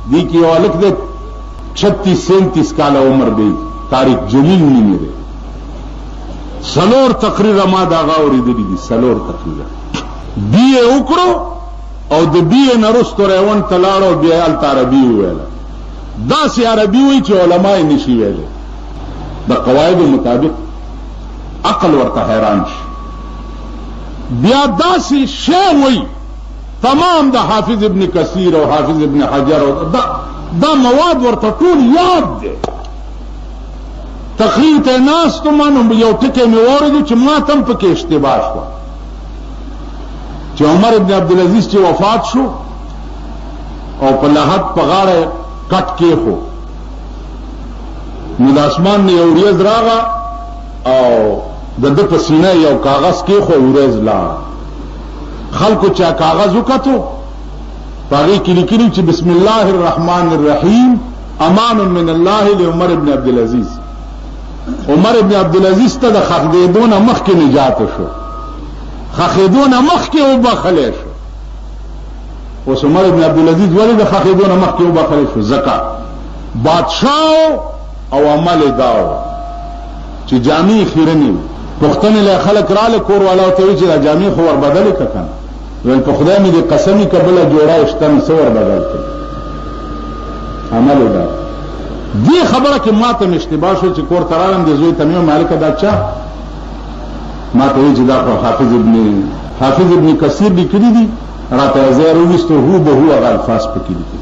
دی کی والک دے 36-37 کالا عمر بی طارق جمیل نہیں میرے سلور تقریر ما داغا اوریدلی دی سلور تقریر بی اکڑو او د بی نرستو ریون تلاړو بیا ال عربی ویلا دا سی عربی وی چې علماء نشي ویل د قواعد مطابق عقل ورته حیران شي بیا دا سی شی وی تمام د حافظ ابن کثیر او حافظ ابن حجر او دا مواد ورته ټول یاد دي تقریر ته ناس ته مانو یو ټکی مې وره چې ما تم پکې اشتباه شو چې عمر ابن عبدالعزیز چې وفات شو او په لحد په غاړه کټ کې خو نو د اسمان نه یو ورېځ راغله او د ده په سینه یو کاغذ کې خو ورېځ لاړه خلکو چا کاغذ وکتو په هغې کې لیکلي چې بسم الله الرحمن الرحیم امان من الله لعمر ابن عبدالعزیز عمر ابن عبدالعزیز ته د خښېدو نه مخکې نجات شو خښېدو نه مخکې وبخلی شو اوس عمر ابن عبدالعزیز ولې د خښېدو نه مخکې وبخلی شو ځکه بادشاه او عمل دا و چې جامې خیرنې پوښتنې له خلک راله کور والا ورته وایي چې دا جامې خو وربدلې که که نه ویل په خدای مې دې قسمي که بله جوړه شته نو څه وربدل کړي عمل دا دې خبره کې ما ته مې اشتباه شو چې کور ته رالم دې زوی ته مې مالکه دا چا ما ته وایي چې دا خو حافظ ابن کثیر لیکلي دي راته یې ځای راوویستو هو به هو هغه الفاظ پکې لیکلي